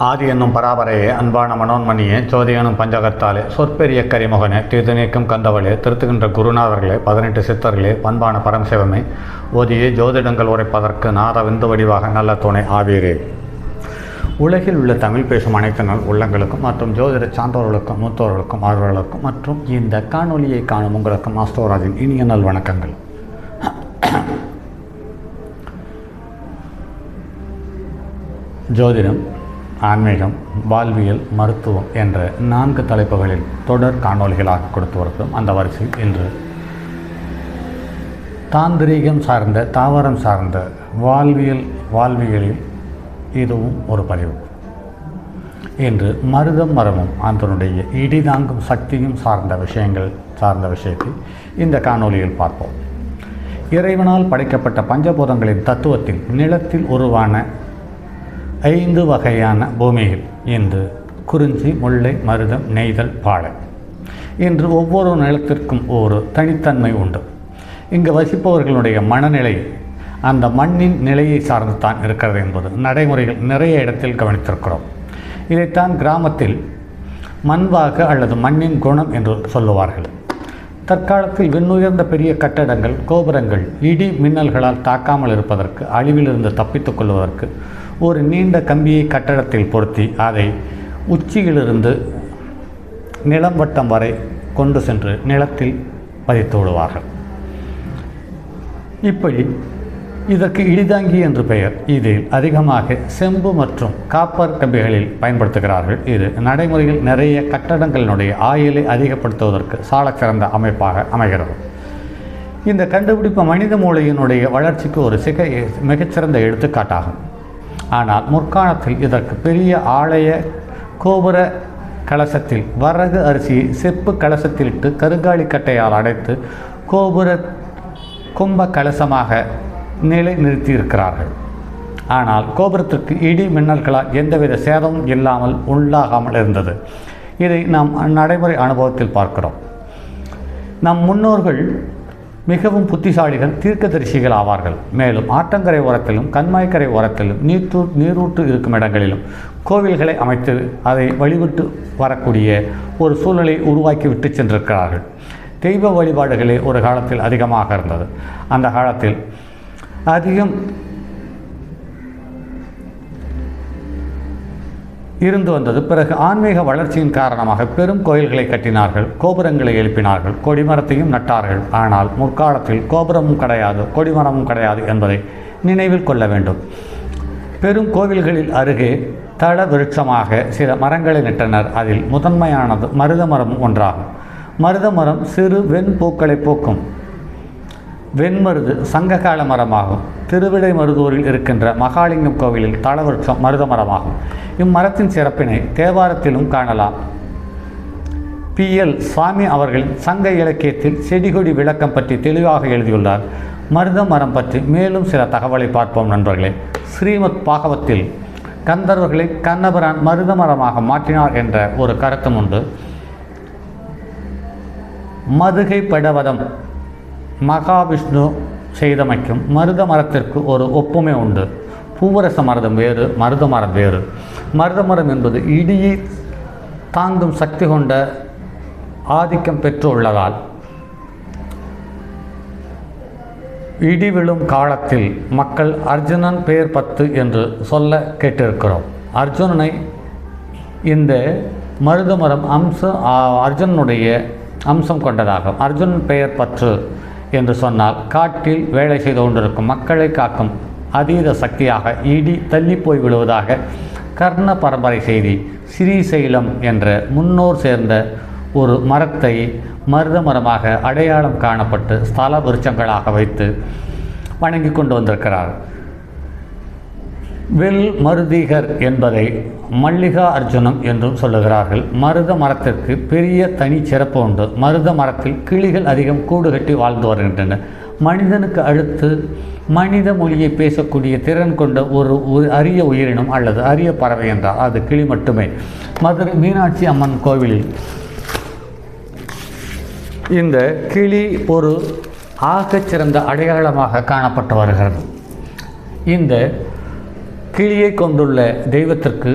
ஆதி என்னும் பராபரையே, அன்பான மனோன்மணியே, ஜோதி எனும் பஞ்சகத்தாலே, சொற்பெரிய கரிமுகனே, தீர்த்து நீக்கும் கந்தவளே, திருத்துகின்ற குருநாதர்களே, 18 சித்தர்களே, பண்பான பரமசிவமே, ஓதியே ஜோதிடங்கள் உரைப்பதற்கு நாத விந்து வடிவாக நல்ல துணை ஆவீரே. உலகில் உள்ள தமிழ் பேசும் அனைத்து நல் உள்ளங்களுக்கும் மற்றும் ஜோதிட சான்றோர்களுக்கும் மூத்தோர்களுக்கும் ஆர்வலர்களுக்கும் மற்றும் இந்த காணொலியை காணும் உங்களுக்கும் ஆஸ்ட்ரோராஜின் இனிய நல் வணக்கங்கள். ஜோதிடம், ஆன்மீகம், வாழ்வியல், மருத்துவம் என்ற 4 தலைப்புகளில் தொடர் காணொலிகளாக கொடுத்து வருகிறோம். அந்த வரிசையில் இன்று தாந்திரீகம் சார்ந்த, தாவரம் சார்ந்த வாழ்வியலில் இதுவும் ஒரு பதிவு. இன்று மருதம் மரமும் அதனுடைய இடிதாங்கும் சக்தியும் சார்ந்த விஷயத்தை இந்த காணொலியில் பார்ப்போம். இறைவனால் படைக்கப்பட்ட பஞ்சபூதங்களின் தத்துவத்தில் நிலத்தில் உருவான 5 வகையான பூமியில் இன்று குறிஞ்சி, முல்லை, மருதம், நெய்தல், பாலை. இன்று ஒவ்வொரு நிலத்திற்கும் ஒரு தனித்தன்மை உண்டு. இங்கு வசிப்பவர்களுடைய மனநிலை அந்த மண்ணின் நிலையை சார்ந்து தான் இருக்கிறது என்பது நடைமுறைகள் நிறைய இடத்தில் கவனித்திருக்கிறோம். இதைத்தான் கிராமத்தில் மண்வாகு அல்லது மண்ணின் குணம் என்று சொல்லுவார்கள். தற்காலத்தில் விண்ணுயர்ந்த பெரிய கட்டடங்கள், கோபுரங்கள் இடி மின்னல்களால் தாக்காமல் இருப்பதற்கு, அழிவிலிருந்து தப்பித்துக் கொள்வதற்கு ஒரு நீண்ட கம்பியை கட்டடத்தில் பொருத்தி அதை உச்சியிலிருந்து நிலம் வட்டம் வரை கொண்டு சென்று நிலத்தில் பதித்து விடுவார்கள். இப்படி இதற்கு இடிதாங்கி என்று பெயர். இதில் அதிகமாக செம்பு மற்றும் காப்பர் கம்பிகளில் பயன்படுத்துகிறார்கள். இது நடைமுறையில் நிறைய கட்டடங்களினுடைய ஆயுளை அதிகப்படுத்துவதற்கு சாலச்சிறந்த அமைப்பாக அமைகிறது. இந்த கண்டுபிடிப்பு மனித மூளையினுடைய வளர்ச்சிக்கு ஒரு மிகச்சிறந்த எடுத்துக்காட்டாகும். ஆனால் முற்காலத்தில் இதற்கு பெரிய ஆலய கோபுர கலசத்தில் வரகு அரிசியை செப்பு கலசத்தில் இட்டு கருங்காலி கட்டையால் அடைத்து கோபுர கும்ப கலசமாக நிலை நிறுத்தியிருக்கிறார்கள். ஆனால் கோபுரத்திற்கு இடி மின்னல்களால் எந்தவித சேதமும் இல்லாமல் உள்ளாகாமல் இருந்தது. இதை நாம் நடைமுறை அனுபவத்தில் பார்க்கிறோம். நம் முன்னோர்கள் மிகவும் புத்திசாலிகள், தீர்க்கதரிசிகள் ஆவார்கள். மேலும் ஆற்றங்கரை ஓரத்திலும் கண்மாய்க்கரை ஓரத்திலும் நீரூற்று இருக்கும் இடங்களிலும் கோவில்களை அமைத்து அதை வழிவிட்டு வரக்கூடிய ஒரு சூழலை உருவாக்கி விட்டு சென்றிருக்கிறார்கள். தெய்வ வழிபாடுகளே ஒரு காலத்தில் அதிகமாக இருந்தது. அந்த காலத்தில் அதிகம் இருந்து வந்தது. பிறகு ஆன்மீக வளர்ச்சியின் காரணமாக பெரும் கோயில்களை கட்டினார்கள், கோபுரங்களை எழுப்பினார்கள், கொடிமரத்தையும் நட்டார்கள். ஆனால் முற்காலத்தில் கோபுரமும் கிடையாது, கொடிமரமும் கிடையாது என்பதை நினைவில் கொள்ள வேண்டும். பெரும் கோவில்களில் அருகே தள விருட்சமாக சில மரங்களை நட்டனர். அதில் முதன்மையானது மருத மரமும் ஒன்றாகும். மருத மரம் சிறு வெண்பூக்களை பூக்கும் வெண்மருது சங்ககால மரமாகும். திருவிடை மருதூரில் இருக்கின்ற மகாலிங்கம் கோவிலில் தளவிருட்சம் மருத மரமாகும். இம்மரத்தின் சிறப்பினை தேவாரத்திலும் காணலாம். PL சுவாமி அவர்களின் சங்க இலக்கியத்தில் செடிகொடி விளக்கம் பற்றி தெளிவாக எழுதியுள்ளார். மருத மரம் பற்றி மேலும் சில தகவலை பார்ப்போம் நண்பர்களே. ஸ்ரீமத் பாகவத்தில் கந்தர்வர்களை கண்ணபிரான் மருத மரமாக மாற்றினார் என்ற ஒரு கருத்தும் உண்டு. மதுகை படவதம் மகாவிஷ்ணு செய்தமைக்கும் மருத மரத்திற்கு ஒரு ஒப்புமை உண்டு. பூவரச மருதம் வேறு, மருத மரம் வேறு. மருத மரம் என்பது இடியை தாங்கும் சக்தி கொண்ட ஆதிக்கம் பெற்றுள்ளதால் இடி விழும் காலத்தில் மக்கள் அர்ஜுனன் பெயர் 10 என்று சொல்ல கேட்டிருக்கிறோம். அர்ஜுனனை இந்த மருத மரம் அர்ஜுனனுடைய அம்சம் கொண்டதாகும். அர்ஜுனன் பெயர் 10 என்று சொன்னால் காட்டில் வேலை செய்து கொண்டிருக்கும் மக்களை காக்கும் அதீத சக்தியாக இடி தள்ளி போய் விடுவதாக கர்ண பரம்பரை செய்தி. ஸ்ரீசைலம் என்ற முன்னோர் சேர்ந்த ஒரு மரத்தை மருத மரமாக அடையாளம் காணப்பட்டு ஸ்தல விருட்சங்களாக வைத்து வணங்கி கொண்டு வந்திருக்கிறார். வெல் மருதிகர் என்பதை மல்லிகா அர்ஜுனம் என்றும் சொல்லுகிறார்கள். மருத மரத்திற்கு பெரிய தனி சிறப்பு உண்டு. மருத மரத்தில் கிளிகள் அதிகம் கூடு கட்டி வாழ்ந்து வருகின்றன. மனிதனுக்கு அடுத்து மனித மொழியை பேசக்கூடிய திறன் கொண்ட ஒரு அரிய உயிரினம் அல்லது அரிய பறவை என்றால் அது கிளி மட்டுமே. மதுரை மீனாட்சி அம்மன் கோவிலில் இந்த கிளி ஒரு ஆகச்சிறந்த அடையாளமாக காணப்பட்டு வருகிறது. இந்த கிளியை கொண்டுள்ள தெய்வத்திற்கு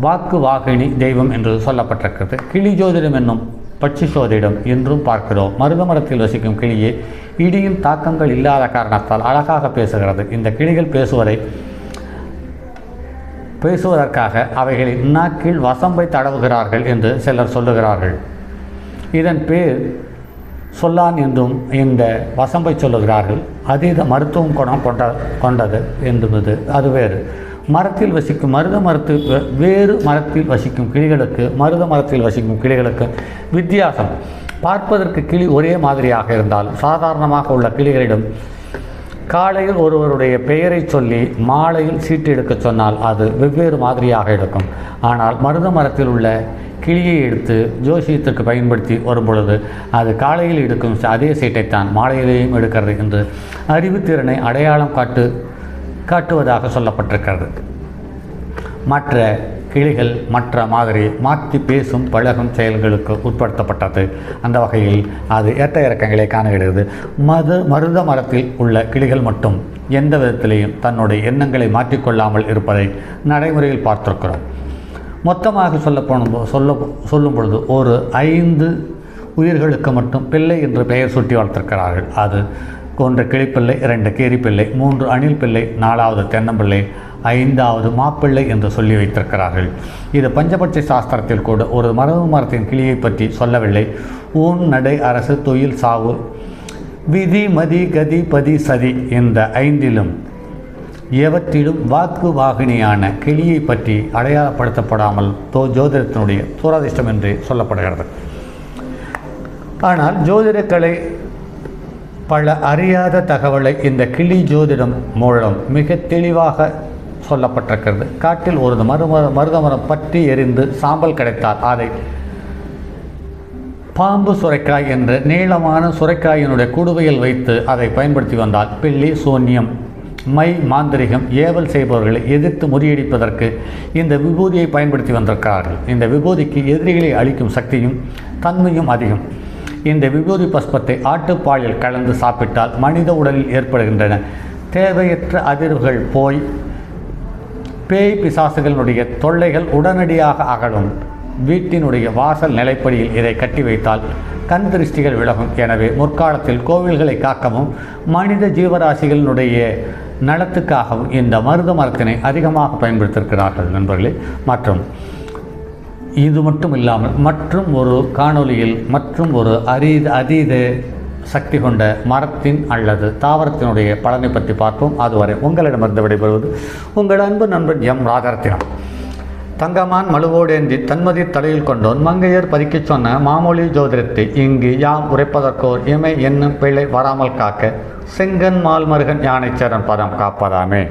வாக்கு வாகினி தெய்வம் என்று சொல்லப்பட்டிருக்கிறது. கிளி ஜோதிடம் என்னும் பட்சி சோதிடம் என்றும் பார்க்கிறோம். மருத மரத்தில் வசிக்கும் கிளியே இடியின் தாக்கங்கள் இல்லாத காரணத்தால் அழகாக பேசுகிறது. இந்த கிளிகள் பேசுவதற்காக அவைகளின் நாக்கில் வசம்பை தடவுகிறார்கள் என்று சிலர் சொல்லுகிறார்கள். இதன் பேர் சொல்லான் என்றும் இந்த வசம்பை சொல்லுகிறார்கள். அதீத மருத்துவம் குணம் கொண்டது என்பது அது வேறு. மரத்தில் வசிக்கும் வேறு மரத்தில் வசிக்கும் கிளிகளுக்கு மருத மரத்தில் வசிக்கும் கிளிகளுக்கு வித்தியாசம். பார்ப்பதற்கு கிளி ஒரே மாதிரியாக இருந்தாலும் சாதாரணமாக உள்ள கிளிகளிடம் காலையில் ஒருவருடைய பெயரை சொல்லி மாலையில் சீட்டு எடுக்க சொன்னால் அது வெவ்வேறு மாதிரியாக எடுக்கும். ஆனால் மருத மரத்தில் உள்ள கிளியை எடுத்து ஜோசியத்திற்கு பயன்படுத்தி வரும் பொழுது அது காலையில் எடுக்கும் அதே சீட்டைத்தான் மாலையிலேயும் எடுக்கிறது என்று அறிவுத்திறனை அடையாளம் காட்டுவதாக சொல்லப்பட்டிருக்கிறது. மற்ற கிளிகள் மற்ற மாதிரி மாற்றி பேசும் பழகும் செயல்களுக்கு உட்படுத்தப்பட்டது. அந்த வகையில் அது ஏற்ற இறக்கங்களை காணுகிறது. மருத மரத்தில் உள்ள கிளிகள் மட்டும் எந்த விதத்திலேயும் தன்னுடைய எண்ணங்களை மாற்றிக்கொள்ளாமல் இருப்பதை நடைமுறையில் பார்த்திருக்கிறோம். மொத்தமாக சொல்லும் பொழுது ஒரு 5 உயிர்களுக்கு மட்டும் பிள்ளை என்று பெயர் சூட்டி வளர்த்திருக்கிறார்கள். அது 1 கிளிப்பிள்ளை, 2 கீரிப்பிள்ளை, 3 அணில் பிள்ளை, 4வது தென்னம்பிள்ளை, 5வது மாப்பிள்ளை என்று சொல்லி வைத்திருக்கிறார்கள். இது பஞ்சபட்சி சாஸ்திரத்தில் கூட ஒரு மரத்தின் கிளியை பற்றி சொல்லவில்லை. ஊன், நடை, அரசு, தொழில், சாவு, விதி, மதி, கதி, பதி, சதி இந்த 5லும் எவற்றிலும் வாக்கு வாகினியான கிளியை பற்றி அடையாளப்படுத்தப்படாமல் ஜோதிடத்தினுடைய துரதிர்ஷ்டம் என்று சொல்லப்படுகிறது. ஆனால் ஜோதிடக்கலை பல அறியாத தகவலை இந்த கிளி ஜோதிடம் மூலம் மிக தெளிவாக சொல்லப்பட்டிருக்கிறது. காட்டில் ஒரு மருதமரம் பற்றி எரிந்து சாம்பல் கிடைத்தால் அதை பாம்பு சுரைக்காய் என்ற நீளமான சுரைக்காயினுடைய குடுவையில் வைத்து அதை பயன்படுத்தி வந்தால் பில்லி, சூன்யம், மை, மாந்திரிகம், ஏவல் செய்பவர்களை எதிர்த்து முறியடிப்பதற்கு இந்த விபூதியை பயன்படுத்தி வந்திருக்கிறார்கள். இந்த விபூதிக்கு எதிரிகளை அளிக்கும் சக்தியும் தன்மையும் அதிகம். இந்த விபூதி பஸ்பத்தை ஆட்டுப்பாலில் கலந்து சாப்பிட்டால் மனித உடலில் ஏற்படுகின்றன தேவையற்ற அதிர்வுகள் போய் பேய் பிசாசுகளுடைய தொல்லைகள் உடனடியாக அகலும். வீட்டினுடைய வாசல் நிலைப்படியில் இதை கட்டி வைத்தால் கண் திருஷ்டிகள் விலகும். எனவே முற்காலத்தில் கோவில்களை காக்கவும் மனித ஜீவராசிகளினுடைய நலத்துக்காகவும் இந்த மருத மரத்தினை அதிகமாக பயன்படுத்தியிருக்கிறார்கள் நண்பர்களே. மற்றும் இது மட்டும் இல்லாமல் மற்றும் ஒரு காணொளியில் மற்றும் ஒரு அதீத சக்தி கொண்ட மரத்தின் அல்லது தாவரத்தினுடைய பலனை பற்றி பார்ப்போம். அதுவரை உங்களிடமிருந்து விடைபெறுவது உங்கள் அன்பு நண்பன் எம் ராஜரத்தினம். தங்கமான் மழுவோடேந்தி தன்மதி தலையில் கொண்டோன் மங்கையர் பதிக்கச் சொன்ன மாமொழி ஜோதிடத்தை இங்கு யாம் உரைப்பதற்கோர் இமை என்னும் பிள்ளை வராமல் காக்க செங்கன் மால்மருகன் யானைச்சரன் பதம் காப்பதாமே.